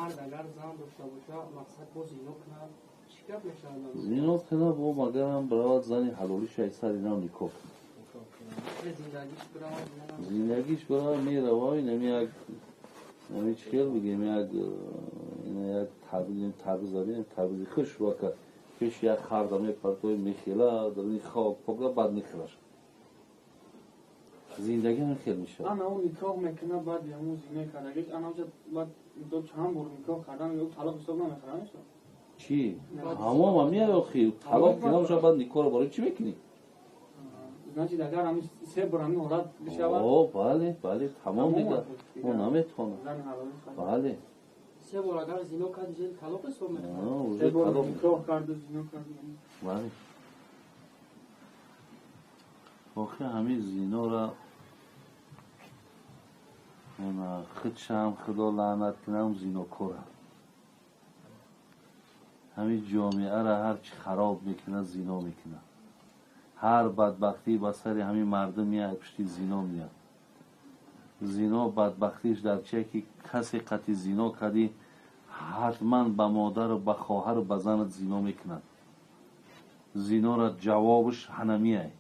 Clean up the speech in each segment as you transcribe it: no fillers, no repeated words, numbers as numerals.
مرد اگر زن داشته باشه مقصد با زینو کنه چی گپ میشه؟ زینو کنه با مگر هم برای زنی حلالی 600 اینا نیکو زندگیش برای میره وای نمی یک چیل بگیم یک تبیز داریم تبیز خوش وقت پیش یک خردمه پرتوی میخیله در این خواب پگه بعد میخیلش زندگی هم خیلی میشه انا اون نکاح میکنه بعد همون زینه کنه انا بعد دو چند بار نکاح کردن یا طلاق حساب نمیکنه چی همون میاد اخی طلاق کنه میشه بعد نکاح رو برای چی میکنی значит اگر همین سه بار همین حالت بشه بله تمام دیگه اون نمیتونه بله سه بار اگر زینو کرد جل طلاق حساب میکنه سه بار نکاح کرد زینو کرد بله آخه همین زینا را خودشم خدا لعنت کنم زینا کوره همین جامعه را هر چی خراب میکنه زینا میکنه هر بدبختی به سر همین مردم میاد پشتی زینا میاد زینا بدبختیش در چه که کسی قطعی زینا کردی حتما به مادر و به خواهر و به زنت زینا میکند زینا را جوابش هنمیه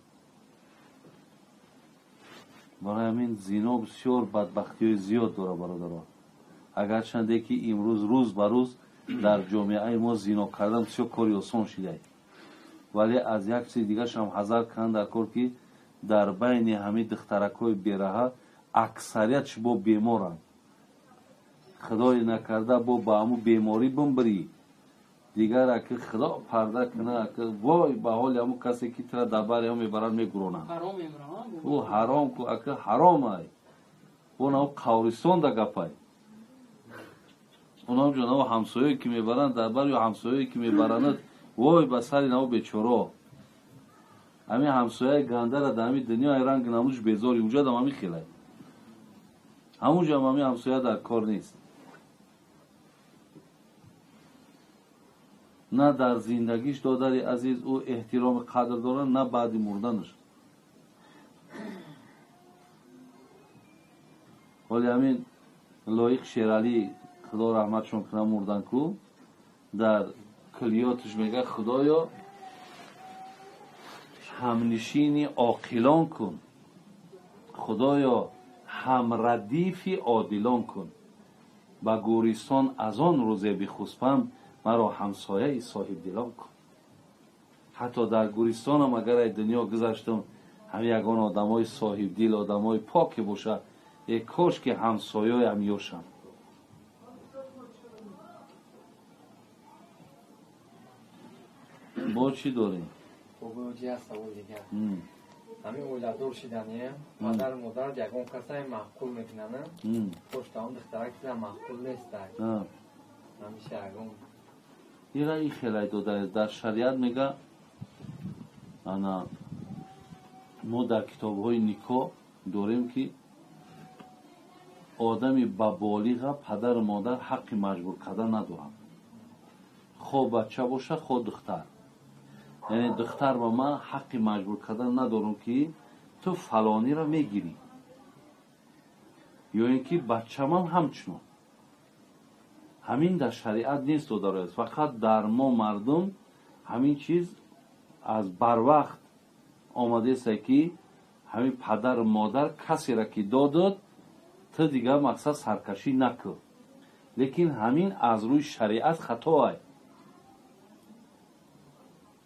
برای همین زینا بسیار بدبختی های زیاد داره برادران اگرچنده که امروز روز به روز در جامعه ما زینا کردن بسیار کاری آسان شده ولی از یک چیز دیگه هم حذر کردن در کار که در بین همین دخترکای بیراه اکثریتش با بیمارن خدای نکرده با همون بیماری بمبری دیگر اگه خدا پرده کنه که وای به حال همون کسی که تر دبر هم میبرن میگرونه حرام میبرن او حرام کو اگه حرام ای اون قورستان دا گپای اونم جناب همسایه که میبرن دبر یا همسایه که میبرند وای به سر نو بیچاره همین همسایه گنده را در همین دنیا رنگ نمودش بیزاری اونجا دم همین خیلی همونجا هم همین همسایه در کار نیست نه در زندگیش دادری عزیز او احترام قدر داره نه بعد مردنش ولی همین لایق شیرالی خدا رحمتشون کنه مردن کو در کلیاتش میگه خدایا همنشینی عاقلان کن خدایا همردیفی عادلان کن با گوریستان از آن روزه بخسبم مرا همسایه صاحب دلان کن حتی در گوریستان هم اگر دنیا گذاشتم هم یگان آدم های صاحب دل آدم های پاک باشه یک کاش که همسایه هم یوشم با چی داریم؟ بگویی هست سوال دیگر همین اولادور شدنیه مادر مادر یکان کسای محکول میکنن پشت هم دخترک که محکول نیست همیشه یکان دیگه این خیلی داده در شریعت میگه ما در کتاب های نیکا داریم که آدمی با بالغ پدر و مادر حق مجبور کردن ندارن خواه بچه باشه خواه دختر یعنی دختر با من حق مجبور کردن ندارم که تو فلانی را میگیری یا اینکه بچه من همچنان همین در شریعت نیست داره فقط در ما مردم همین چیز از بر وقت آمده است که همین پدر و مادر کسی را که دادد تو دیگر مقصد سرکشی نکن لیکن همین از روی شریعت خطاه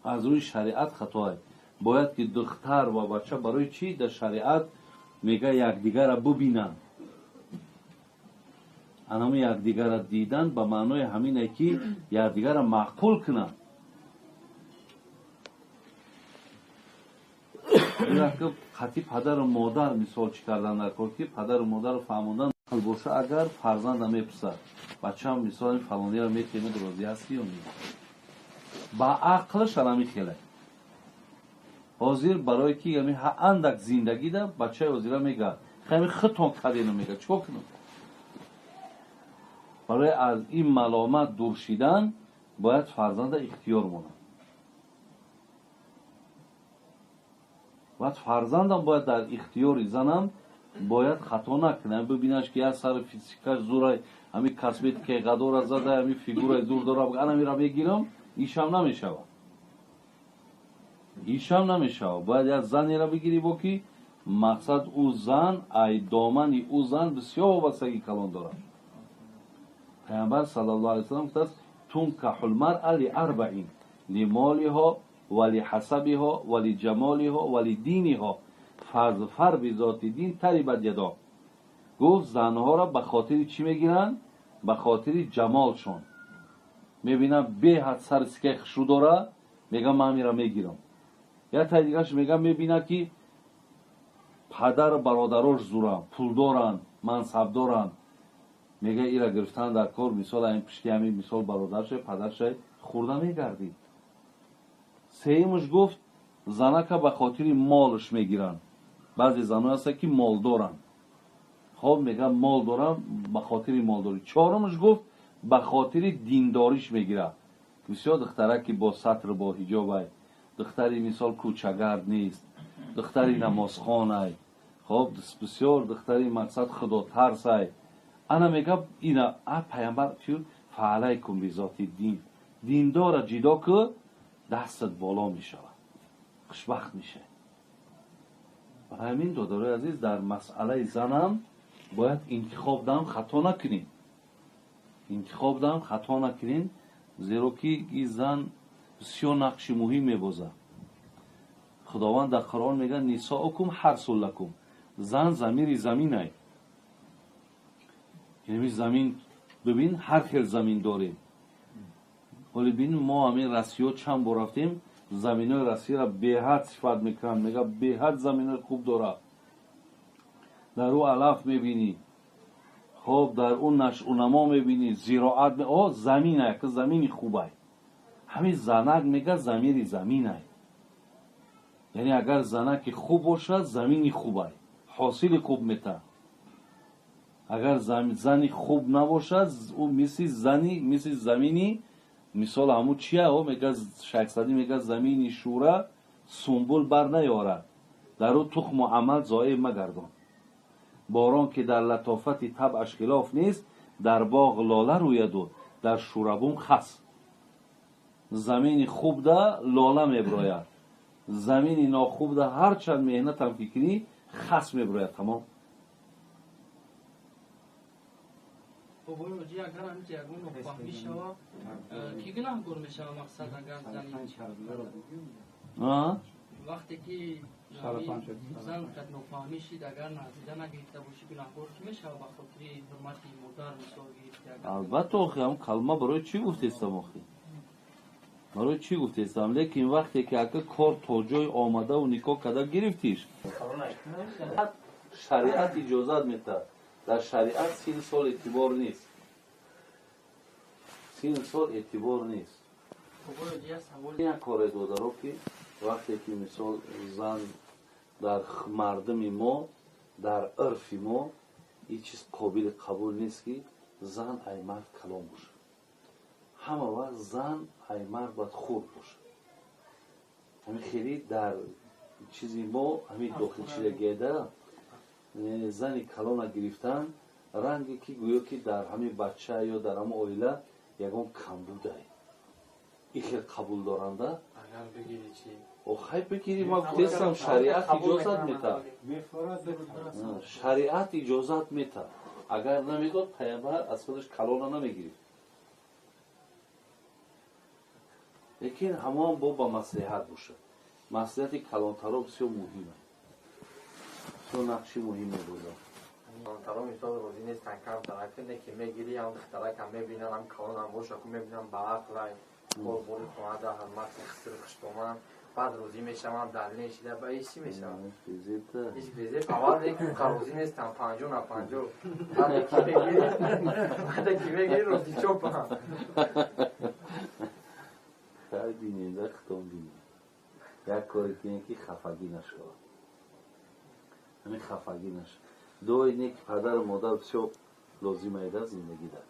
از روی شریعت خطاه باید که دختر و بچه برای چی در شریعت میگه یکدیگر را ببینن انام یکدیگر را دیدن به معنای همینه که یکدیگر را معقول کنن که خطی پدر و مادر مثال چی کردن در کار که پدر و مادر رو فهموندن باشه اگر فرزند هم میپسد بچه هم مثال فلانی را میکنه درازی هستی یا نیست با عقلش هم میخیله حاضر برای که یعنی اندک زندگی ده بچه حاضر میگه خیلی خطان کردینو میگه چکو کنم برای از این ملامت دور شدن باید فرزند اختیار مونه باید فرزندم باید در اختیار زنم باید خطا نکنه. ببینش که از سر فیزیکش زورای همین کسمتیک قدار زده همین فیگورای زور داره انا میرم بگیرم ایشم نمیشود. ایشم نمیشود. باید از زنی را بگیری با کی مقصد او زن ای دامنی او زن بسیار وابستگی کلان داره. پیامبر صلی الله علیه و سلم گفته است تنکح المرأة لأربع لمالها ولحسبها ولجمالها ولدینها فر بذات دین تربت یدا. گفت زنها را به خاطر چی میگیرن؟ به خاطر جمالشون. میبینم به حد سر سکخشو داره میگم من میرم میگیرم. یا تا دیگرش میگم میبینه که پدر و برادراش زورن پول دارن منصب دارن میگه ایرا گرفتن در کار مثال این پشتی همین مثال برادرش پدرش خورده میگردید. سیمش گفت زنه که به خاطر مالش میگیرن. بعضی زنها هست که مال دارن. خب میگه مال دارم به خاطر مال داری. چهارمش گفت به خاطر دینداریش میگیره. بسیار دختره که با سطر با حجاب دختری مثال کوچگرد نیست دختری نمازخوان خب بسیار دختری مقصد خدا ترس انا میگه اینا پیامبر چی فعلیکم بذات دین دیندار جدا که دستت بالا میشه خوشبخت میشه. برای همین دادار عزیز در مسئله زنم باید انتخاب دام خطا نکنین. انتخاب دام خطا نکنین زیرا که این زن بسیار نقش مهم میبازه. خداوند در قرآن میگه نساؤکم حرث لکم. زن ضمیر زمین ای یعنی زمین ببین هر خیل زمین داریم ولی ببین ما همین رسیو چند بار رفتیم زمین های رسی را به حد صفت میکنن میگه به حد زمین های خوب داره. در او علف میبینی خب در اون نشع و نما میبینی زراعت زمین ای که زمین خوبه همین زنک میگه زمیر زمین ای یعنی اگر زنک خوب باشد زمینی خوبه حاصل خوب میته. اگر زنی خوب نباشد او مثل زمینی مثال همو چیه میگه شخصی میگه زمینی شوره سنبول بر نیارد در او تخم و عمل ضایع مگردان. باران که در لطافت طبعش خلاف نیست در باغ لاله روید و در شوربون خس. زمین خوب ده لاله میبراید زمین ناخوب ده هر چند مهنت هم فکری خس میبراید. تمام. بابای وجی اگر هم جگون رو فهمی شوا کی گناه گر میشه مقصد اگر زنی وقتی که زن قد نفهمی شید اگر نزیده نگیرده باشی گناه گر کی میشه و بخاطری حرمتی مدار مثال گیرده. البته آخی هم کلمه برای چی گفتیستم آخی برای چی گفتیستم لیکن وقتی که اگر کار تا جای آمده و نکاح کده گرفتیش شریعت اجازت میده. در شریعت سین سال اعتبار نیست. سین سال اعتبار نیست. این کار دو دارو که وقتی که مثال زن در مردم ما در عرف ما این چیز قابل قبول نیست که زن ای مرد کلام باشه. همه وقت زن ای مرد باید خوب باشه. همین خیلی در چیزی ما همین داخل چیزی گیده زنی کلان گرفتن رنگی که گویا که در همین بچه یا در همین اویله یکم کم بوده این خیلی قبول دارنده اگر بگیری چی؟ او خیلی بگیری ما گفتم شریعت اجازت میته شریعت اجازت میته اگر نمیداد پیامبر از خودش کلان نمیگیرید لیکن همه با مصلحت باشه. مصلحت کلانترا بسیار مهمه تو نقشی مهمه بوده. کلانترا مثال روزی نیستن کم طرف نه که میگیری هم دختره کم میبینن هم کلان هم باشه که میبینن با عقل قربوری کننده حرمت خسر خشتومن بعد روزی میشم دل نشیده با ایشی میشم ایش ویزیت اول دیگه روزی نیستن 50 نه 50 بعد کی میگیری روزی چوب هم خیلی بینیده ختم بینید یک کاری کنید که خفگی نشود همین خفگی نشود. دو اینه که پدر و مادر بسیار لازم ایده زندگی دارد.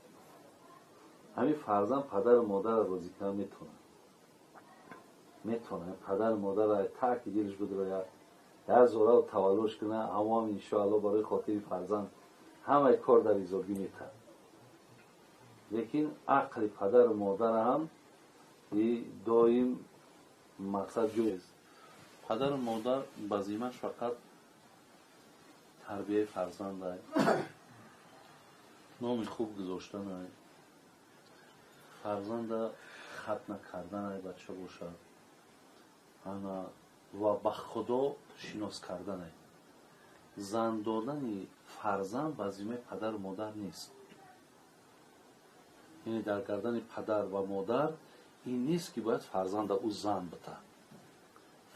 همین فرزن پدر و مادر راضی کنن میتونن پدر و مادر را ترک دیلش بدراید در زورا تولوش کنه اما انشاءالله برای خاطر فرزند همه کار در ایزابی میتن. لیکن عقل پدر و مادر هم دایم مقصد جویست. پدر و مادر بزیمش فقط تربیه فرزند است. نام خوب گذاشتن است. فرزند خط نکردن است بچه باشد. و به خدا شناس کردن است. زن دادن فرزند بزیمه پدر و مادر نیست. یعنی در گردن پدر و مادر این نیست که باید فرزند او زن بده.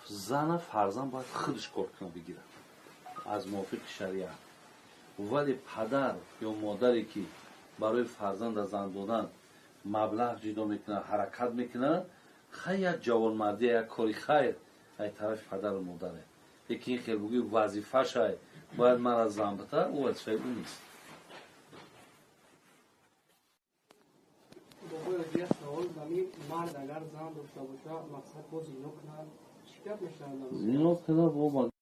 زن فرزند باید خودش کار کنه بگیره از موافق شریعت. ولی پدر یا مادری که برای فرزند زن دادن مبلغ جدا میکنه، حرکت میکنه، خیلی جوانمردی یک کاری خیر از طرف پدر و مادره. یکی این خیلی بگی وظیفه شای باید من از زن بده، او وظیفه او نیست. بابا دیگه سوال بمی مرد اگر زن داشته باشه مقصد با زینو کنن چیکار میشه؟ زینو کنه بابا